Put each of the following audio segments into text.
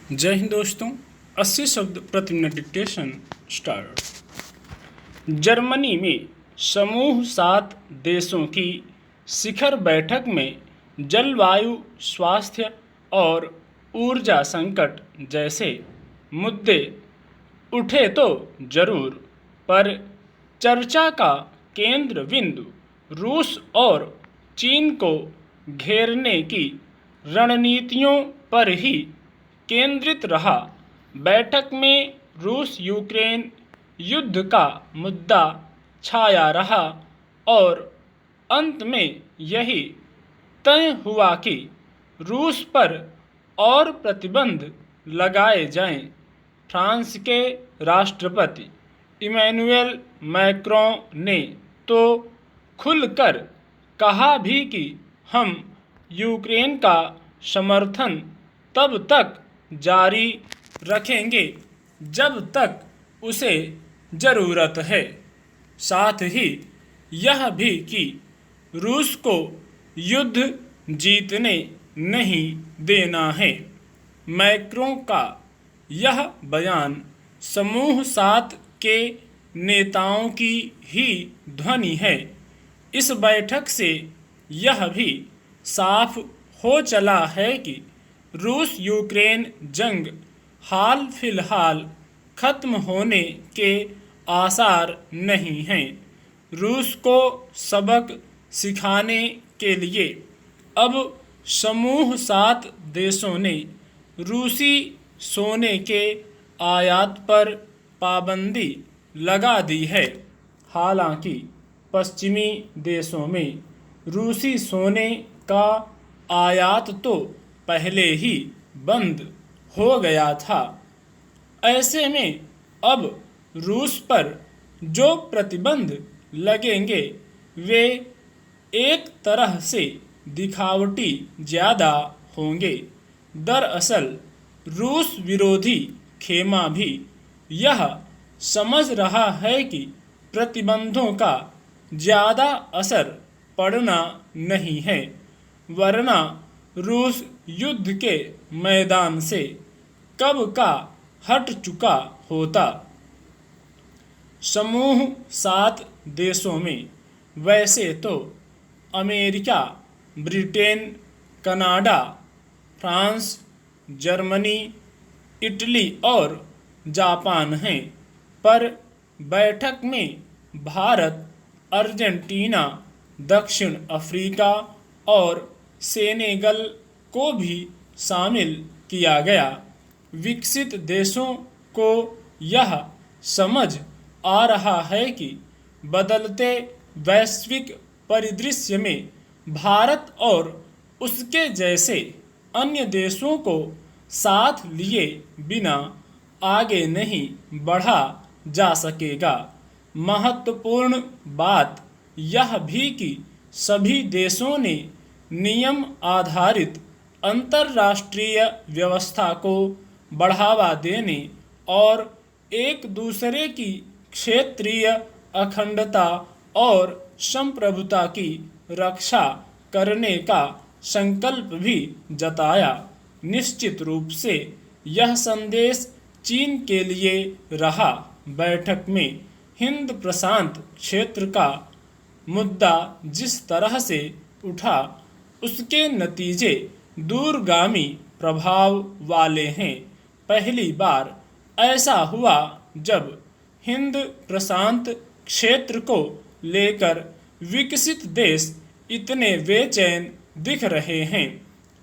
जय हिंद दोस्तों। 80 शब्द प्रति मिनट डिक्टेशन स्टार्ट। जर्मनी में समूह 7 देशों की शिखर बैठक में जलवायु, स्वास्थ्य और ऊर्जा संकट जैसे मुद्दे उठे तो जरूर, पर चर्चा का केंद्र बिंदु रूस और चीन को घेरने की रणनीतियों पर ही केंद्रित रहा। बैठक में रूस यूक्रेन युद्ध का मुद्दा छाया रहा और अंत में यही तय हुआ कि रूस पर और प्रतिबंध लगाए जाएं। फ्रांस के राष्ट्रपति इमैनुएल मैक्रों ने तो खुलकर कहा भी कि हम यूक्रेन का समर्थन तब तक जारी रखेंगे जब तक उसे ज़रूरत है। साथ ही यह भी कि रूस को युद्ध जीतने नहीं देना है। मैक्रों का यह बयान समूह 7 के नेताओं की ही ध्वनि है। इस बैठक से यह भी साफ हो चला है कि रूस यूक्रेन जंग हाल फिलहाल खत्म होने के आसार नहीं हैं। रूस को सबक सिखाने के लिए अब समूह 7 देशों ने रूसी सोने के आयात पर पाबंदी लगा दी है। हालांकि पश्चिमी देशों में रूसी सोने का आयात तो पहले ही बंद हो गया था। ऐसे में अब रूस पर जो प्रतिबंध लगेंगे वे एक तरह से दिखावटी ज़्यादा होंगे। दरअसल रूस विरोधी खेमा भी यह समझ रहा है कि प्रतिबंधों का ज़्यादा असर पड़ना नहीं है, वरना रूस युद्ध के मैदान से कब का हट चुका होता। समूह 7 देशों में वैसे तो America, Britain, Canada, France, Germany, Italy और जापान हैं, पर बैठक में भारत, अर्जेंटीना, दक्षिण अफ्रीका और सेनेगल को भी शामिल किया गया। विकसित देशों को यह समझ आ रहा है कि बदलते वैश्विक परिदृश्य में भारत और उसके जैसे अन्य देशों को साथ लिए बिना आगे नहीं बढ़ा जा सकेगा। महत्वपूर्ण बात यह भी कि सभी देशों ने नियम आधारित अंतर्राष्ट्रीय व्यवस्था को बढ़ावा देने और एक दूसरे की क्षेत्रीय अखंडता और संप्रभुता की रक्षा करने का संकल्प भी जताया। निश्चित रूप से यह संदेश चीन के लिए रहा। बैठक में हिंद प्रशांत क्षेत्र का मुद्दा जिस तरह से उठा उसके नतीजे दूरगामी प्रभाव वाले हैं। पहली बार ऐसा हुआ जब हिंद प्रशांत क्षेत्र को लेकर विकसित देश इतने बेचैन दिख रहे हैं।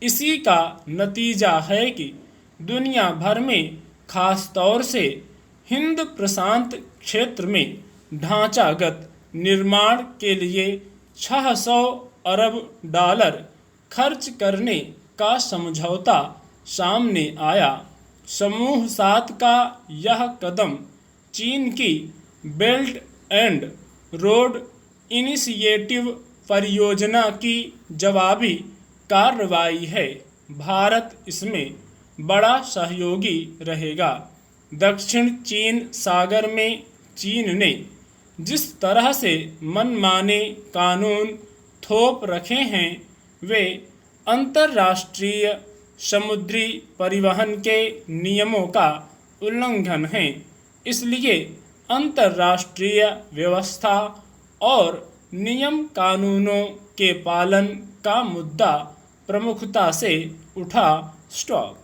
इसी का नतीजा है कि दुनिया भर में खास तौर से हिंद प्रशांत क्षेत्र में ढांचागत निर्माण के लिए 600 अरब डॉलर खर्च करने का समझौता सामने आया। समूह 7 का यह कदम चीन की बेल्ट एंड रोड इनिशिएटिव परियोजना की जवाबी कार्रवाई है। भारत इसमें बड़ा सहयोगी रहेगा। दक्षिण चीन सागर में चीन ने जिस तरह से मनमाने कानून थोप रखे हैं वे अंतर्राष्ट्रीय समुद्री परिवहन के नियमों का उल्लंघन है। इसलिए अंतर्राष्ट्रीय व्यवस्था और नियम कानूनों के पालन का मुद्दा प्रमुखता से उठा। स्टॉप।